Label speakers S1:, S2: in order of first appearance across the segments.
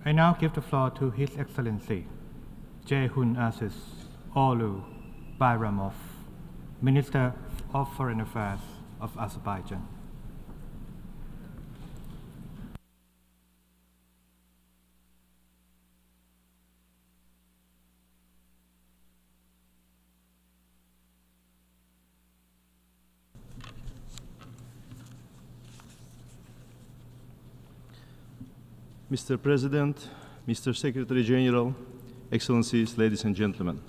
S1: I now give the floor to His Excellency Jeyhun Aziz Oglu Bayramov, Minister of Foreign Affairs of Azerbaijan.
S2: Mr. President, Mr. Secretary General, Excellencies, ladies and gentlemen,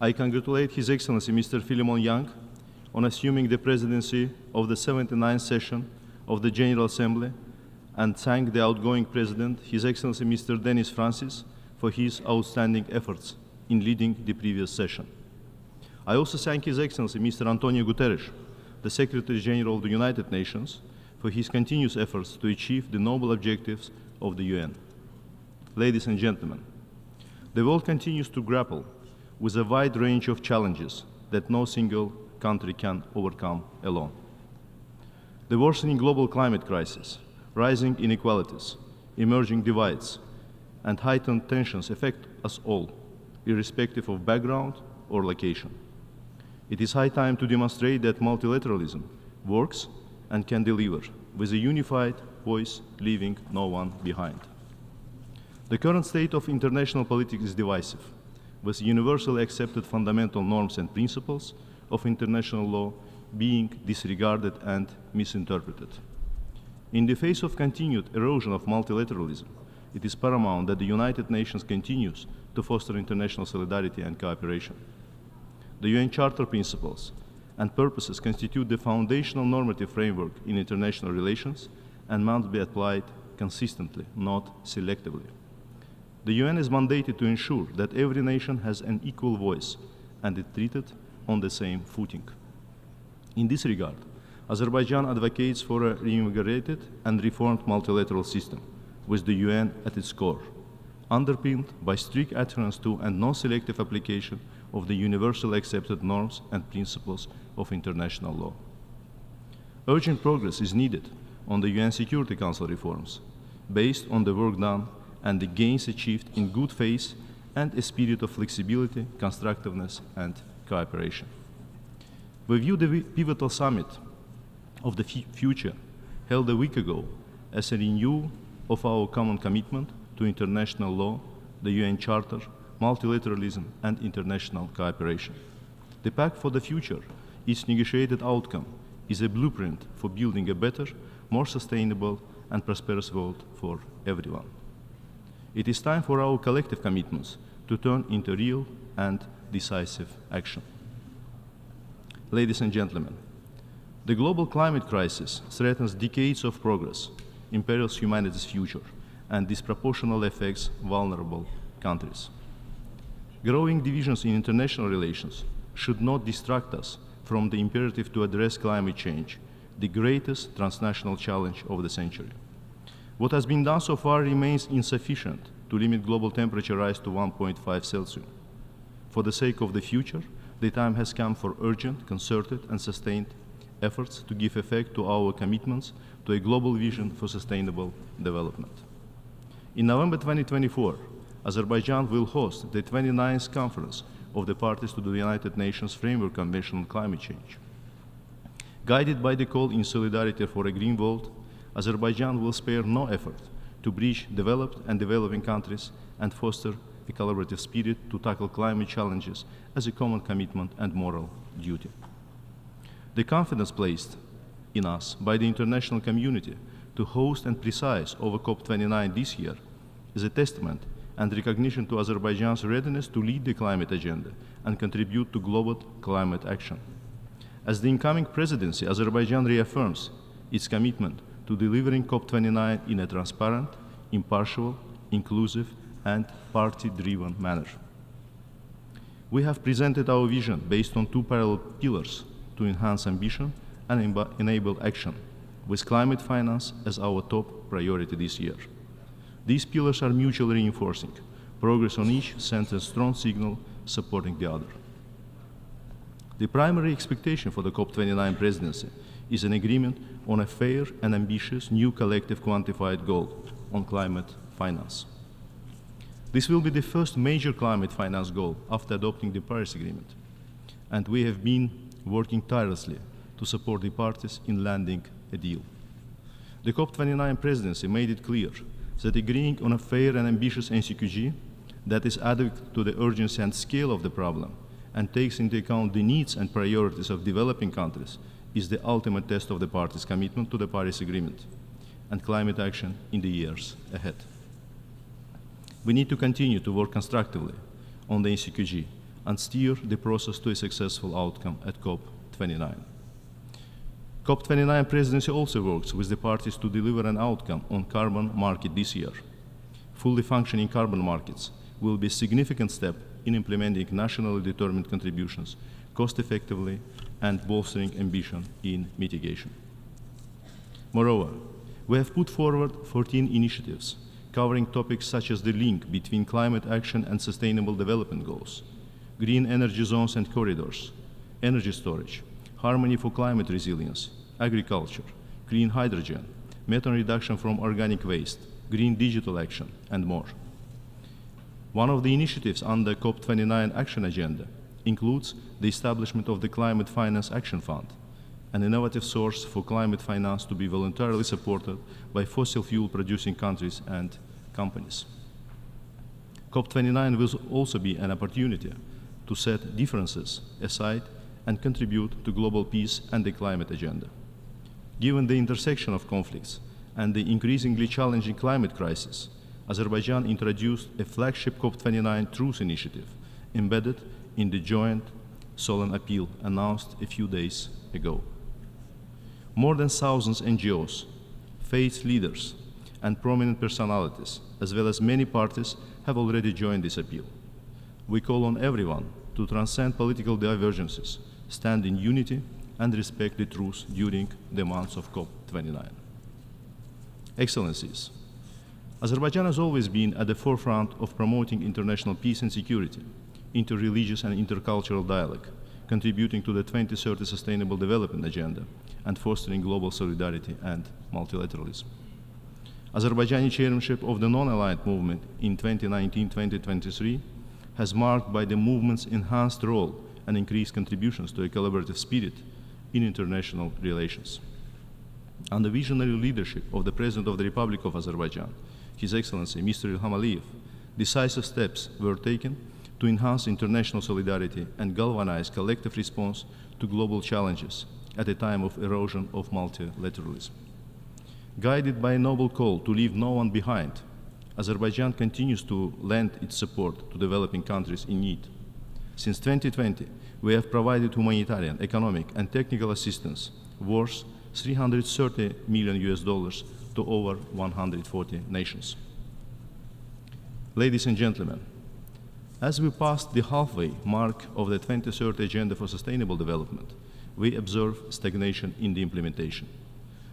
S2: I congratulate His Excellency Mr. Philemon Yang on assuming the presidency of the 79th session of the General Assembly and thank the outgoing President, His Excellency Mr. Denis Francis, for his outstanding efforts in leading the previous session. I also thank His Excellency Mr. Antonio Guterres, the Secretary General of the United Nations, for his continuous efforts to achieve the noble objectives of the UN. Ladies and gentlemen, the world continues to grapple with a wide range of challenges that no single country can overcome alone. The worsening global climate crisis, rising inequalities, emerging divides, and heightened tensions affect us all, irrespective of background or location. It is high time to demonstrate that multilateralism works and can deliver, with a unified voice, leaving no one behind. The current state of international politics is divisive, with universally accepted fundamental norms and principles of international law being disregarded and misinterpreted. In the face of continued erosion of multilateralism, it is paramount that the United Nations continues to foster international solidarity and cooperation. The UN Charter principles and purposes constitute the foundational normative framework in international relations and must be applied consistently, not selectively. The UN is mandated to ensure that every nation has an equal voice and is treated on the same footing. In this regard, Azerbaijan advocates for a reinvigorated and reformed multilateral system, with the UN at its core, underpinned by strict adherence to and non-selective application of the universally accepted norms and principles of international law. Urgent progress is needed on the UN Security Council reforms, based on the work done and the gains achieved in good faith and a spirit of flexibility, constructiveness, and cooperation. We view the pivotal summit of the future held a week ago as a renewal of our common commitment to international law, the UN Charter, multilateralism, and international cooperation. The Pact for the Future, its negotiated outcome, is a blueprint for building a better, more sustainable and prosperous world for everyone. It is time for our collective commitments to turn into real and decisive action. Ladies and gentlemen, the global climate crisis threatens decades of progress, imperils humanity's future, and disproportionately affects vulnerable countries. Growing divisions in international relations should not distract us from the imperative to address climate change, the greatest transnational challenge of the century. What has been done so far remains insufficient to limit global temperature rise to 1.5 Celsius. For the sake of the future, the time has come for urgent, concerted, and sustained efforts to give effect to our commitments to a global vision for sustainable development. In November 2024, Azerbaijan will host the 29th Conference of the Parties to the United Nations Framework Convention on Climate Change. Guided by the call in solidarity for a green world, Azerbaijan will spare no effort to bridge developed and developing countries and foster a collaborative spirit to tackle climate challenges as a common commitment and moral duty. The confidence placed in us by the international community to host and preside over COP29 this year is a testament and recognition to Azerbaijan's readiness to lead the climate agenda and contribute to global climate action. As the incoming presidency, Azerbaijan reaffirms its commitment to delivering COP29 in a transparent, impartial, inclusive, and party-driven manner. We have presented our vision based on two parallel pillars to enhance ambition and enable action, with climate finance as our top priority this year. These pillars are mutually reinforcing. Progress on each sends a strong signal supporting the other. The primary expectation for the COP29 presidency is an agreement on a fair and ambitious new collective quantified goal on climate finance. This will be the first major climate finance goal after adopting the Paris Agreement, and we have been working tirelessly to support the parties in landing a deal. The COP29 presidency made it clear that agreeing on a fair and ambitious NCQG that is adequate to the urgency and scale of the problem and takes into account the needs and priorities of developing countries is the ultimate test of the parties' commitment to the Paris Agreement and climate action in the years ahead. We need to continue to work constructively on the NCQG and steer the process to a successful outcome at COP29. COP29 presidency also works with the parties to deliver an outcome on carbon market this year. Fully functioning carbon markets will be a significant step in implementing nationally determined contributions cost-effectively and bolstering ambition in mitigation. Moreover, we have put forward 14 initiatives covering topics such as the link between climate action and sustainable development goals, green energy zones and corridors, energy storage, harmony for climate resilience, agriculture, green hydrogen, methane reduction from organic waste, green digital action, and more. One of the initiatives on the COP29 action agenda includes the establishment of the Climate Finance Action Fund, an innovative source for climate finance to be voluntarily supported by fossil fuel producing countries and companies. COP29 will also be an opportunity to set differences aside and contribute to global peace and the climate agenda. Given the intersection of conflicts and the increasingly challenging climate crisis, Azerbaijan introduced a flagship COP29 Truth Initiative embedded in the joint solemn appeal announced a few days ago. More than thousands NGOs, faith leaders, and prominent personalities, as well as many parties, have already joined this appeal. We call on everyone to transcend political divergences, stand in unity, and respect the truth during the months of COP29. Excellencies, Azerbaijan has always been at the forefront of promoting international peace and security, interreligious and intercultural dialogue, contributing to the 2030 Sustainable Development Agenda, and fostering global solidarity and multilateralism. Azerbaijani chairmanship of the non-aligned movement in 2019-2023 has marked by the movement's enhanced role and increased contributions to a collaborative spirit in international relations. Under visionary leadership of the President of the Republic of Azerbaijan, His Excellency Mr. Ilham Aliyev, decisive steps were taken to enhance international solidarity and galvanize collective response to global challenges at a time of erosion of multilateralism. Guided by a noble call to leave no one behind, Azerbaijan continues to lend its support to developing countries in need. Since 2020, we have provided humanitarian, economic, and technical assistance worth $330 million to over 140 nations. Ladies and gentlemen, as we pass the halfway mark of the 2030 Agenda for Sustainable Development, we observe stagnation in the implementation.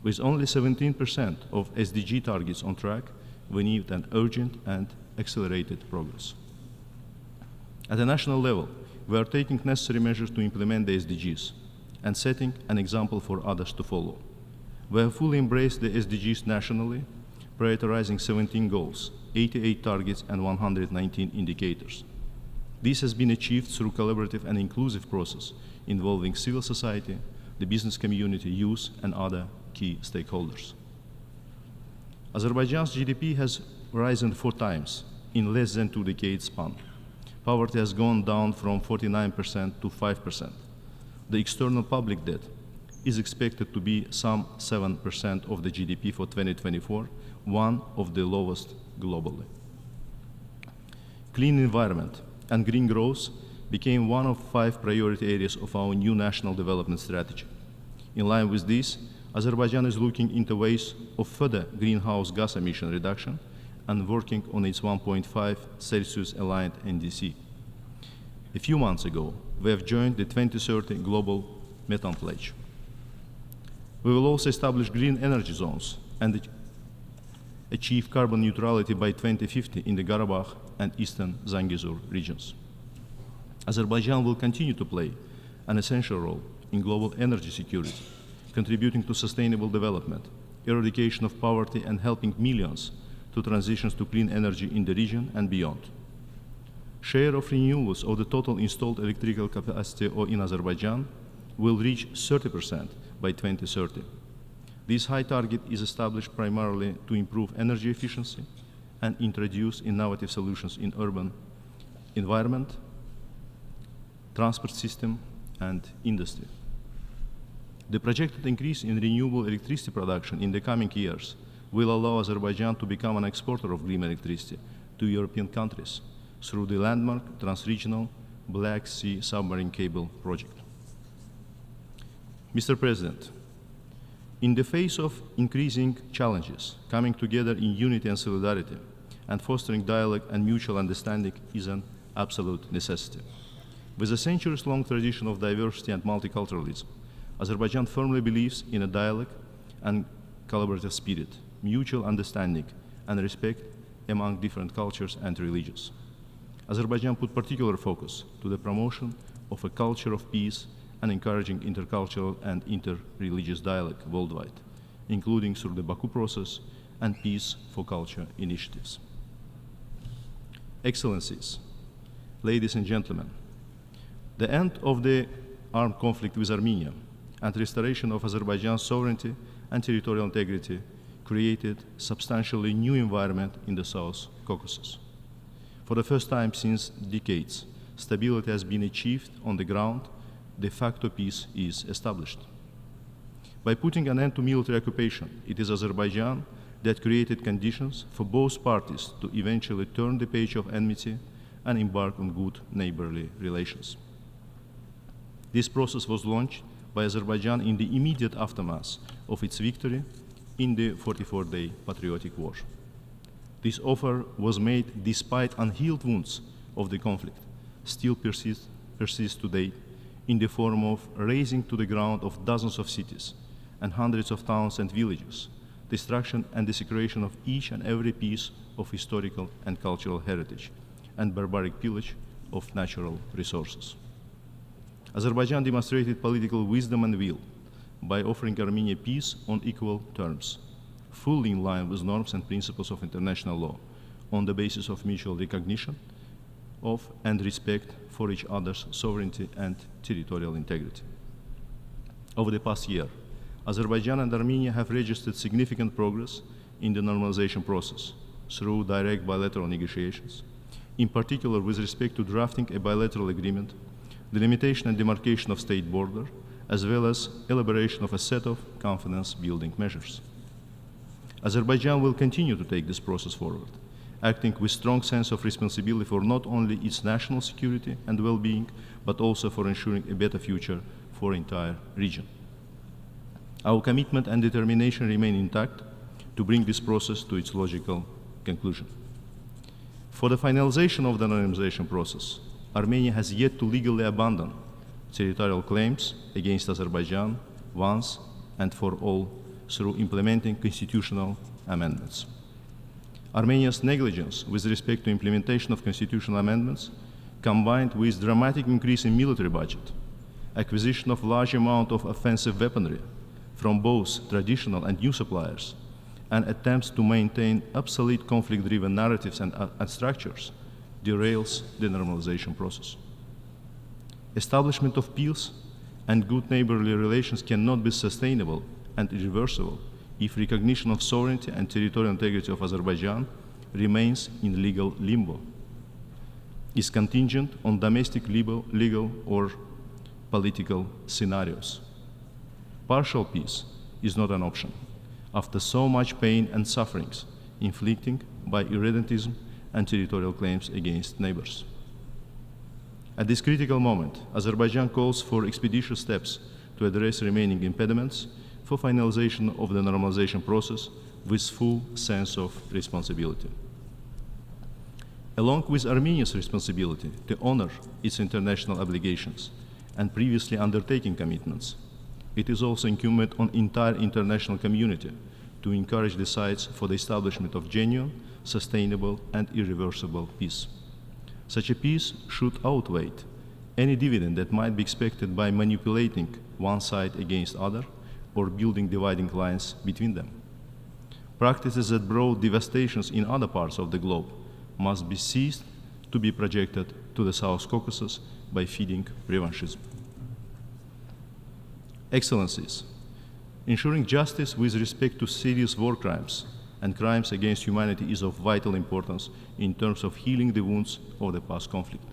S2: With only 17% of SDG targets on track, we need an urgent and accelerated progress. At the national level, we are taking necessary measures to implement the SDGs and setting an example for others to follow. We have fully embraced the SDGs nationally, prioritizing 17 goals, 88 targets, and 119 indicators. This has been achieved through collaborative and inclusive process involving civil society, the business community, youth, and other key stakeholders. Azerbaijan's GDP has risen 4 times in less than 2 decades span. Poverty has gone down from 49% to 5%. The external public debt is expected to be some 7% of the GDP for 2024, one of the lowest globally. Clean environment and green growth became one of 5 priority areas of our new national development strategy. In line with this, Azerbaijan is looking into ways of further greenhouse gas emission reduction and working on its 1.5 Celsius aligned NDC. A few months ago, we have joined the 2030 Global Methane Pledge. We will also establish green energy zones and achieve carbon neutrality by 2050 in the Karabakh and Eastern Zangezur regions. Azerbaijan will continue to play an essential role in global energy security, contributing to sustainable development, eradication of poverty, and helping millions to transitions to clean energy in the region and beyond. Share of renewables of the total installed electrical capacity in Azerbaijan will reach 30% by 2030. This high target is established primarily to improve energy efficiency and introduce innovative solutions in urban environment, transport system, and industry. The projected increase in renewable electricity production in the coming years will allow Azerbaijan to become an exporter of green electricity to European countries through the landmark Trans-Regional Black Sea Submarine Cable project. Mr. President, in the face of increasing challenges, coming together in unity and solidarity and fostering dialogue and mutual understanding is an absolute necessity. With a centuries-long tradition of diversity and multiculturalism, Azerbaijan firmly believes in a dialogue and collaborative spirit, mutual understanding, and respect among different cultures and religions. Azerbaijan put particular focus to the promotion of a culture of peace and encouraging intercultural and inter-religious dialogue worldwide, including through the Baku process and Peace for Culture initiatives. Excellencies, ladies and gentlemen, the end of the armed conflict with Armenia and restoration of Azerbaijan's sovereignty and territorial integrity created a substantially new environment in the South Caucasus. For the first time since decades, stability has been achieved on the ground, de facto peace is established. By putting an end to military occupation, it is Azerbaijan that created conditions for both parties to eventually turn the page of enmity and embark on good neighborly relations. This process was launched by Azerbaijan in the immediate aftermath of its victory in the 44-day patriotic war. This offer was made despite unhealed wounds of the conflict, still persist today in the form of razing to the ground of dozens of cities and hundreds of towns and villages, destruction and desecration of each and every piece of historical and cultural heritage, and barbaric pillage of natural resources. Azerbaijan demonstrated political wisdom and will by offering Armenia peace on equal terms, fully in line with norms and principles of international law, on the basis of mutual recognition of and respect for each other's sovereignty and territorial integrity. Over the past year, Azerbaijan and Armenia have registered significant progress in the normalization process through direct bilateral negotiations, in particular with respect to drafting a bilateral agreement, the limitation and demarcation of state border, as well as elaboration of a set of confidence-building measures. Azerbaijan will continue to take this process forward, acting with strong sense of responsibility for not only its national security and well-being, but also for ensuring a better future for the entire region. Our commitment and determination remain intact to bring this process to its logical conclusion. For the finalization of the normalization process, Armenia has yet to legally abandon territorial claims against Azerbaijan once and for all through implementing constitutional amendments. Armenia's negligence with respect to implementation of constitutional amendments, combined with dramatic increase in military budget, acquisition of large amount of offensive weaponry from both traditional and new suppliers, and attempts to maintain obsolete conflict-driven narratives and structures, derails the normalization process. Establishment of peace and good neighborly relations cannot be sustainable and irreversible if recognition of sovereignty and territorial integrity of Azerbaijan remains in legal limbo, is contingent on domestic legal or political scenarios. Partial peace is not an option after so much pain and sufferings inflicted by irredentism and territorial claims against neighbors. At this critical moment, Azerbaijan calls for expeditious steps to address remaining impediments for finalization of the normalization process with full sense of responsibility. Along with Armenia's responsibility to honor its international obligations and previously undertaken commitments, it is also incumbent on the entire international community to encourage the sides for the establishment of genuine, sustainable, and irreversible peace. Such a peace should outweigh any dividend that might be expected by manipulating one side against other or building dividing lines between them. practices that brought devastations in other parts of the globe must be ceased to be projected to the South Caucasus by feeding revanchism. Excellencies, ensuring justice with respect to serious war crimes and crimes against humanity is of vital importance in terms of healing the wounds of the past conflict.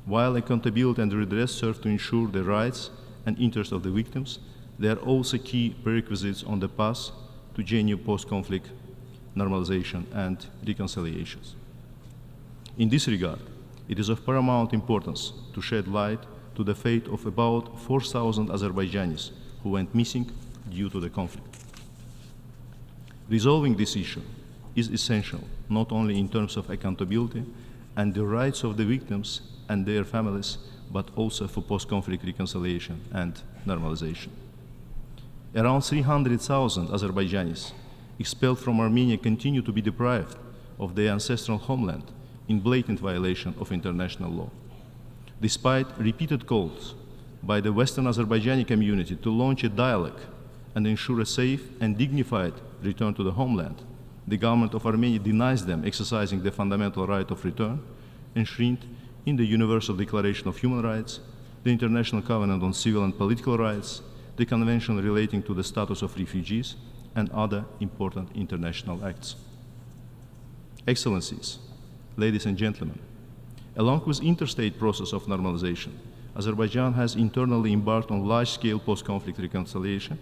S2: While accountability and redress serve to ensure the rights and interests of the victims, they are also key prerequisites on the path to genuine post-conflict normalization and reconciliations. In this regard, it is of paramount importance to shed light to the fate of about 4,000 Azerbaijanis who went missing due to the conflict. Resolving this issue is essential, not only in terms of accountability and the rights of the victims and their families, but also for post-conflict reconciliation and normalization. Around 300,000 Azerbaijanis expelled from Armenia continue to be deprived of their ancestral homeland in blatant violation of international law. Despite repeated calls by the Western Azerbaijani community to launch a dialogue and ensure a safe and dignified return to the homeland, the government of Armenia denies them exercising the fundamental right of return enshrined in the Universal Declaration of Human Rights, the International Covenant on Civil and Political Rights, the Convention relating to the status of refugees, and other important international acts. Excellencies, ladies and gentlemen, along with interstate process of normalization, Azerbaijan has internally embarked on large-scale post-conflict reconciliation,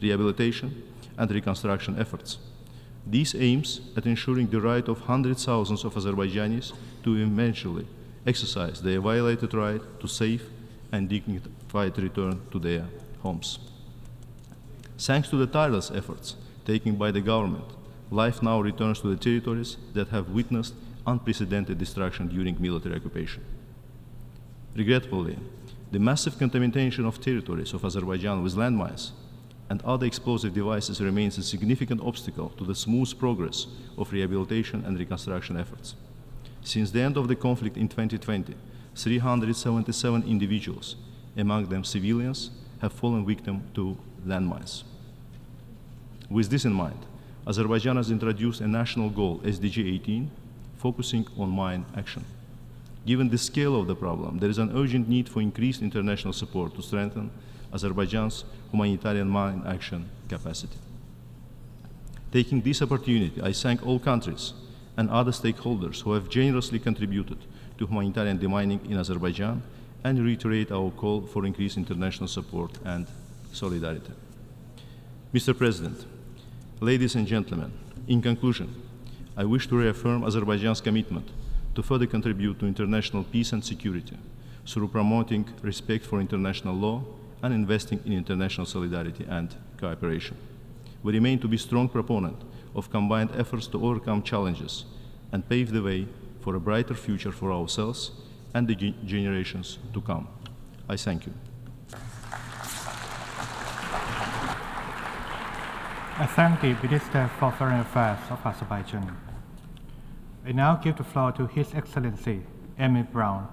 S2: rehabilitation, and reconstruction efforts. These aims at ensuring the right of hundreds of thousands of Azerbaijanis to eventually exercise their violated right to safe and dignified return to their homes. Thanks to the tireless efforts taken by the government, life now returns to the territories that have witnessed unprecedented destruction during military occupation. Regretfully, the massive contamination of territories of Azerbaijan with landmines and other explosive devices remains a significant obstacle to the smooth progress of rehabilitation and reconstruction efforts. Since the end of the conflict in 2020, 377 individuals, among them civilians, have fallen victim to landmines. With this in mind, Azerbaijan has introduced a national goal, SDG 18, focusing on mine action. Given the scale of the problem, there is an urgent need for increased international support to strengthen Azerbaijan's humanitarian mine action capacity. Taking this opportunity, I thank all countries and other stakeholders who have generously contributed to humanitarian demining in Azerbaijan and reiterate our call for increased international support and solidarity. Mr. President, ladies and gentlemen, in conclusion, I wish to reaffirm Azerbaijan's commitment to further contribute to international peace and security through promoting respect for international law and investing in international solidarity and cooperation. We remain to be strong proponents of combined efforts to overcome challenges and pave the way for a brighter future for ourselves and the generations to come. I thank you.
S1: I thank the Minister for Foreign Affairs of Azerbaijan. I now give the floor to His Excellency Amy Brown,